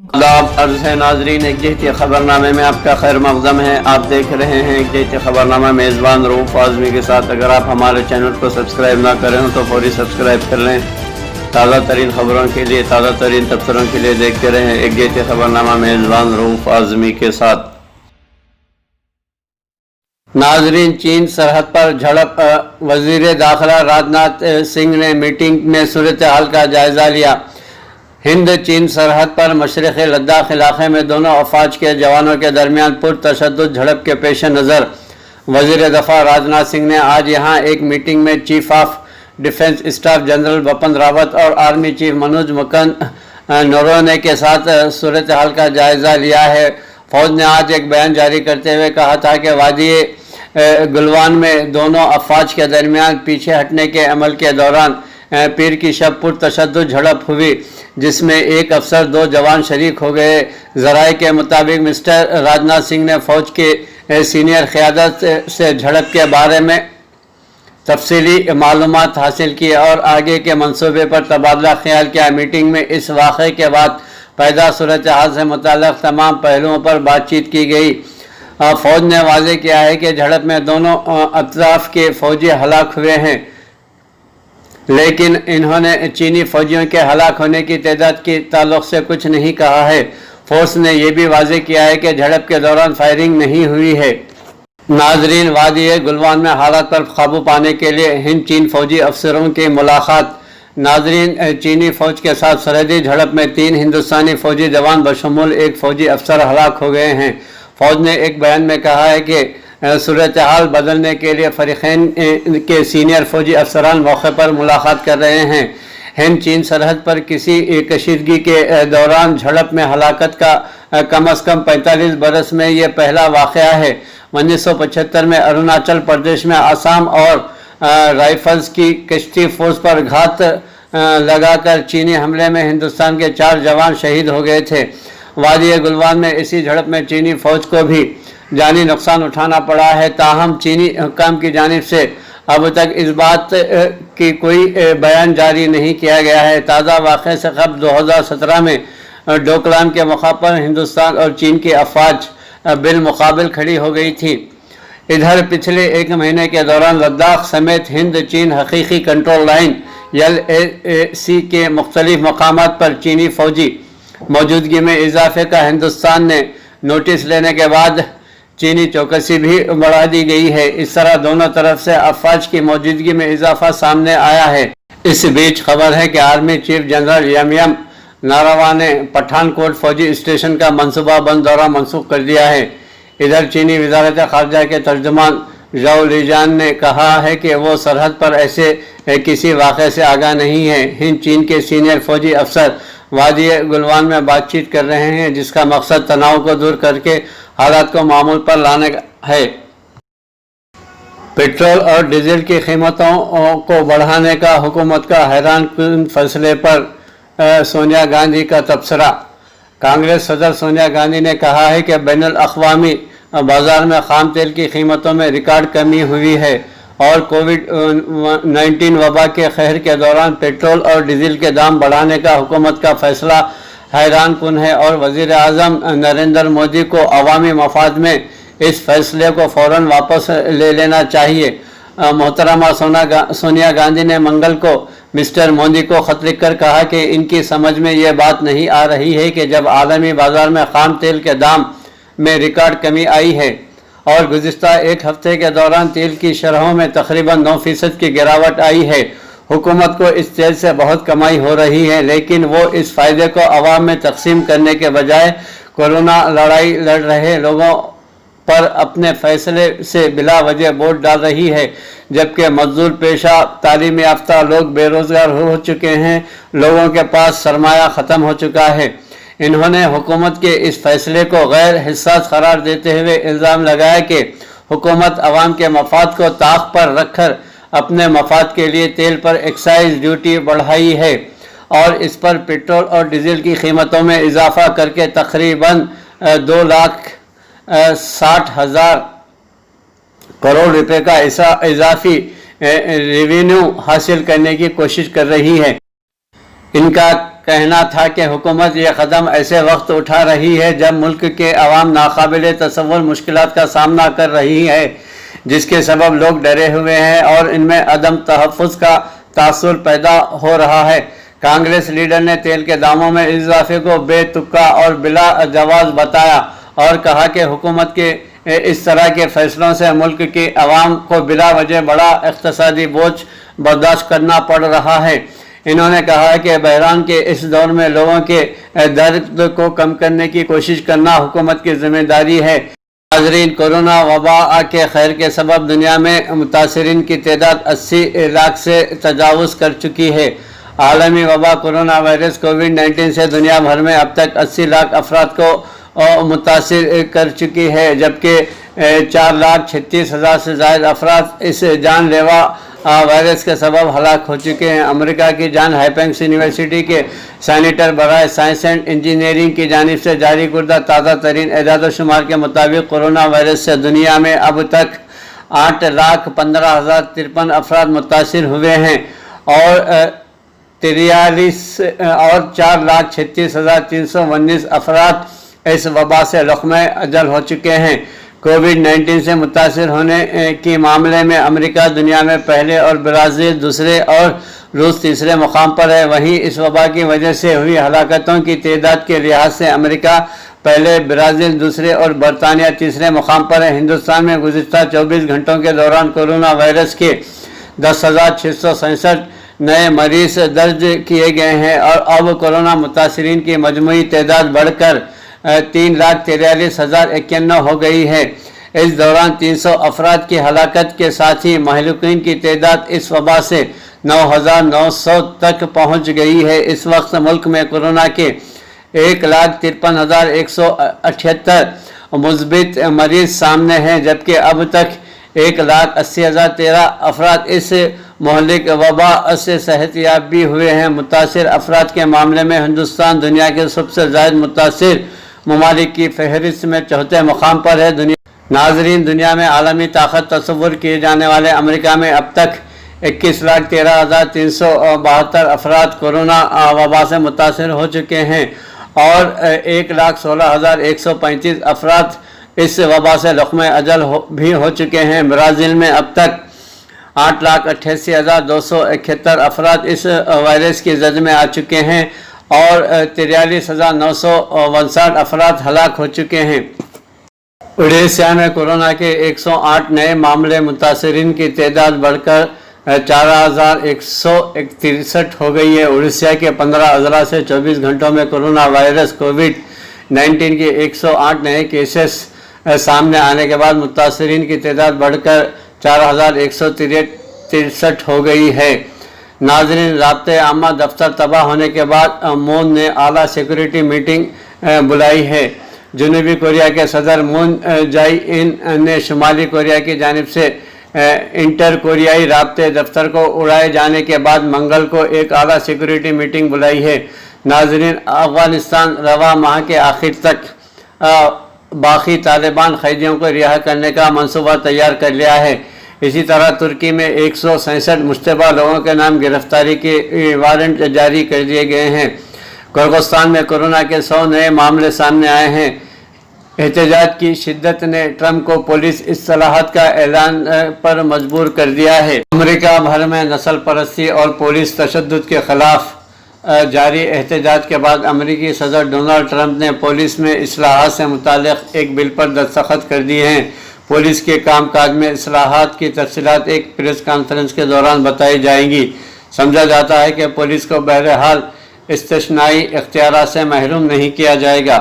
आदाब अर्ज़ है नाजरीन, एक जहती ख़बरनामे में आपका खैर मक़दम है। आप देख रहे हैं एक जहती ख़बरनामा, मेज़बान रऊफ़ आज़मी के साथ। अगर आप हमारे चैनल को सब्सक्राइब ना करें हो तो फौरी सब्सक्राइब कर लें। ताज़ा तरीन ख़बरों के लिए, ताज़ा तरीन तबसरों के लिए देखते रहें एक जहती ख़बरनामा, मेज़बान रऊफ़ आज़मी के साथ। नाजरीन, चीन सरहद पर झड़प, वज़ीर दाखिला राजनाथ सिंह ने मीटिंग में सूरत हाल का जायज़ा लिया। हिंद चीन सरहद पर मशरक़ी लद्दाख इलाक़े में दोनों अफ़वाज के जवानों के दरमियान पुरतशद्दुद झड़प के पेश नज़र वज़ीर दफ़ा राजनाथ सिंह ने आज यहाँ एक मीटिंग में chief of defence staff general Bipin Rawat और आर्मी चीफ मनोज मुकुंद नरवणे के साथ सूरत हाल का जायज़ा लिया है। फ़ौज ने आज एक बयान जारी करते हुए कहा था कि वादी गुलवान में दोनों अफ़वाज के दरमियान पीछे हटने के अमल के दौरान पीर की शब पुरतशद्दुद झड़प हुई, जिसमें एक अफसर, दो जवान शरीक हो गए। ज़राए के मुताबिक मिस्टर राजनाथ सिंह ने फ़ौज के सीनियर क़यादत से झड़प के बारे में तफसीली मालूमात हासिल की और आगे के मंसूबे पर तबादला ख्याल किया। मीटिंग में इस वाक़े के बाद पैदा सूरत हाल से मुताल्लिक़ तमाम पहलुओं पर बातचीत की गई। फ़ौज ने वाज़ेह किया है कि झड़प में दोनों अतराफ़ के फ़ौजी हलाक हुए हैं, लेकिन इन्होंने चीनी फ़ौजियों के हलाक होने की तादाद के ताल्लुक़ से कुछ नहीं कहा है। फोर्स ने यह भी वाज़ेह किया है कि झड़प के दौरान फायरिंग नहीं हुई है। नाजरीन, वादी गुलवान में हालात पर काबू पाने के लिए हिंद चीन फ़ौजी अफसरों की मुलाकात। नाजरीन, चीनी फ़ौज के साथ सरहदी झड़प में 3 हिंदुस्तानी फ़ौजी जवान बशमूल एक फ़ौजी अफसर हलाक हो गए हैं। फ़ौज ने एक बयान में कहा है कि सूरत हाल बदलने के लिए फ़रीक़ैन के सीनियर फ़ौजी अफसरान मौके पर मुलाकात कर रहे हैं। हिंद चीन सरहद पर किसी कशीदगी के दौरान झड़प में हलाकत का कम अज़ कम 45 बरस में यह पहला वाक़या है। 1975 में अरुणाचल प्रदेश में आसाम और राइफल्स की कश्ती फोर्स पर घात लगाकर चीनी हमले में हिंदुस्तान के 4 जवान शहीद हो गए थे। वादी गुलवान में इसी झड़प में चीनी फ़ौज को भी जानी नुकसान उठाना पड़ा है। ताहम चीनी हुक्काम की जानिब से अब तक इस बात की कोई बयान जारी नहीं किया गया है। ताज़ा वाक़े से कबल 2017 में डोकलाम के मौका पर हिंदुस्तान और चीन की अफ़वाज बिलमुकाबिल खड़ी हो गई थी। इधर पिछले 1 महीने के दौरान लद्दाख समेत हिंद चीन हकीकी कंट्रोल लाइन LAC के मुख्तलिफ मकामात पर चीनी फ़ौजी मौजूदगी में इजाफे का हिंदुस्तान ने नोटिस लेने के बाद चीनी चौकसी भी बढ़ा दी गई है। इस तरह दोनों तरफ से अफवाज की मौजूदगी में इजाफा सामने आया है। इस बीच खबर है कि army chief general M Naravane ने पठानकोट फौजी स्टेशन का मनसूबा बंद दौरा मनसूख कर दिया है। इधर चीनी वज़ारत ख़ारजा के तर्जुमान ज़ाओ लिजियान ने कहा है कि वो सरहद पर ऐसे किसी वाक़े से आगाह नहीं है। हिंद चीन के सीनियर फ़ौजी अफसर वादी गुलवान में बातचीत कर रहे हैं, जिसका मकसद तनाव को दूर करके हालात को मामूल पर लाने का है। पेट्रोल और डीजल की कीमतों को बढ़ाने का हुकूमत का हैरान कुन फैसले पर सोनिया गांधी का तबसरा। कांग्रेस सदर सोनिया गांधी ने कहा है कि बैनुल अक़वामी बाज़ार में ख़ाम तेल की कीमतों में रिकॉर्ड कमी हुई है और कोविड-19 वबा के कहर के दौरान पेट्रोल और डीजल के दाम बढ़ाने का हुकूमत का फैसला हैरान कुन है और वज़ीर आज़म नरेंद्र मोदी को अवामी मफाद में इस फैसले को फ़ौरन वापस ले लेना चाहिए। मोहतरमा सोनिया गांधी ने मंगल को मिस्टर मोदी को ख़त लिखकर कहा कि इनकी समझ में ये बात नहीं आ रही है कि जब आलमी बाज़ार में ख़ाम तेल के दाम में रिकॉर्ड कमी आई है और गुज़िश्ता 1 हफ़्ते के दौरान तेल की शरहों में तकरीबन 9% की गिरावट आई है, हुकूमत को इस तेल से बहुत कमाई हो रही है, लेकिन वो इस फ़ायदे को अवाम में तकसीम करने के बजाय कोरोना लड़ाई लड़ रहे लोगों पर अपने फ़ैसले से बिला वजह वोट डाल रही है। जबकि मजदूर पेशा, तालीम याफ्ता लोग बेरोज़गार हो चुके हैं, लोगों के पास सरमाया ख़त्म हो चुका है। इन्होंने हुकूमत के इस फैसले को गैर हिस्सास करार देते हुए इल्ज़ाम लगाया कि हुकूमत अवाम के मफाद को ताक पर रखकर अपने मफाद के लिए तेल पर एक्साइज ड्यूटी बढ़ाई है और इस पर पेट्रोल और डीजल की कीमतों में इजाफा करके तकरीबन 2,60,000 करोड़ रुपए का इजाफी रेवेन्यू हासिल करने की कोशिश कर रही है। इनका कहना था कि हुकूमत ये कदम ऐसे वक्त उठा रही है जब मुल्क के अवाम नाकाबिल तसव्वुर मुश्किलात का सामना कर रही है, जिसके सबब लोग डरे हुए हैं और इनमें अदम तहफ़्फ़ुज़ का तासुर पैदा हो रहा है। कांग्रेस लीडर ने तेल के दामों में इजाफे को बेतुका और बिला जवाज़ बताया और कहा कि हुकूमत के इस तरह के फैसलों से मुल्क की अवाम को बिला वजह बड़ा इक़्तिसादी बोझ बर्दाश्त करना पड़ रहा है। इन्होंने कहा कि बहरान के इस दौर में लोगों के दर्द को कम करने की कोशिश करना हुकूमत की जिम्मेदारी है। नाज़रीन, कोरोना वबा के खैर के सबब दुनिया में मुतासरीन की तादाद 80 लाख से तजावुज़ कर चुकी है। आलमी वबा कोरोना वायरस कोविड-19 से दुनिया भर में अब तक 80 लाख अफराद को मुतासिर कर चुकी है, जबकि 4,36,000 से ज़ायद अफराद इस जानलेवा वायरस के सबब हलाक हो चुके हैं। अमेरिका की जॉन हॉपकिंस यूनिवर्सिटी के सेनेटर बराए साइंस एंड इंजीनियरिंग की जानिब से जारी करदा ताज़ा तरीन एजाद शुमार के मुताबिक कोरोना वायरस से दुनिया में अब तक 8,15,053 अफराद मुतासिर हुए हैं और 4,36,319 अफराद इस वबा से लख्मे अजल हो चुके हैं। कोविड-19 से मुतासिर होने के मामले में अमेरिका दुनिया में पहले और ब्राज़ील दूसरे और रूस तीसरे मुकाम पर है। वहीं इस वबा की वजह से हुई हलाकतों की तादाद के लिहाज से अमेरिका पहले, ब्राज़ील दूसरे और बरतानिया तीसरे मुकाम पर है। हिंदुस्तान में गुज़िश्ता 24 घंटों के दौरान कोरोना वायरस के 10,667 नए मरीज़ दर्ज किए गए हैं और अब कोरोना मुतासरीन की मजमूई तादाद बढ़कर 3,43,091 हो गई है। इस दौरान 300 अफराद की हलाकत के साथ ही महलूकीन की तादाद इस वबा से 9,900 तक पहुँच गई है। इस वक्त मुल्क में कोरोना के 1,53,178 मुस्बित मरीज सामने हैं, जबकि अब तक 1,80,013 अफराद इस महलिक वबा से सेहतयाब भी हुए हैं। मुतासिर अफराद के मामले में हिंदुस्तान दुनिया के सबसे ज़्यादा मुतासिर ममालिक की फहरिस्त में चौथे मुकाम पर है। नाजरीन, दुनिया में आलमी ताकत तस्वुर किए जाने वाले अमेरिका में अब तक 21,13,372 अफराद कोरोना वबा से मुतासिर हो चुके हैं और 1,16,135 अफराद इस वबा से लख्मे अजल भी हो चुके हैं। ब्राज़ील में अब तक 8,88,271 अफराद इस वायरस की जद में आ चुके हैं और 43,959 अफराद हलाक हो चुके हैं। उड़ीसा में कोरोना के 108 नए मामले, मुतासरीन की तादाद बढ़कर 4,163 हो गई है। उड़ीसा के 15 अजला से 24 घंटों में कोरोना वायरस कोविड-19 के 108 नए केसेस सामने आने के बाद मुतासरीन की तादाद बढ़कर 4,163 हो गई है। नाज़रीन, राब्ते आमा दफ्तर तबाह होने के बाद मून ने आला सिक्योरिटी मीटिंग बुलाई है। जनूबी कोरिया के सदर मून जाई-इन ने शुमाली कोरिया की जानिब से इंटर कोरियाई राब्ते दफ्तर को उड़ाए जाने के बाद मंगल को एक आला सिक्योरिटी मीटिंग बुलाई है। नाज़रीन, अफ़गानिस्तान रवा माह के आखिर तक बाकी तालिबान कैदियों को रिहा करने का मंसूबा तैयार कर लिया है। इसी तरह तुर्की में 167 मुश्तबा लोगों के नाम गिरफ्तारी के वारंट जारी कर दिए गए हैं। किर्गिस्तान में कोरोना के 100 नए मामले सामने आए हैं। एहतजाज की शिद्दत ने ट्रंप को पुलिस इस्लाहत का ऐलान पर मजबूर कर दिया है। अमेरिका भर में नस्ल परस्ती और पुलिस तशद्दुद के खिलाफ जारी एहतजाज के बाद अमेरिकी सदर डोनाल्ड ट्रंप ने पुलिस में इस्लाहत से मुताल्लिक़ एक बिल पर दस्तखत कर दिए हैं। पुलिस के कामकाज में इस्लाहात की तफसीलात एक प्रेस कॉन्फ्रेंस के दौरान बताई जाएंगी। समझा जाता है कि पुलिस को बहरहाल इस्तिस्नाई इख्तियारात से महरूम नहीं किया जाएगा।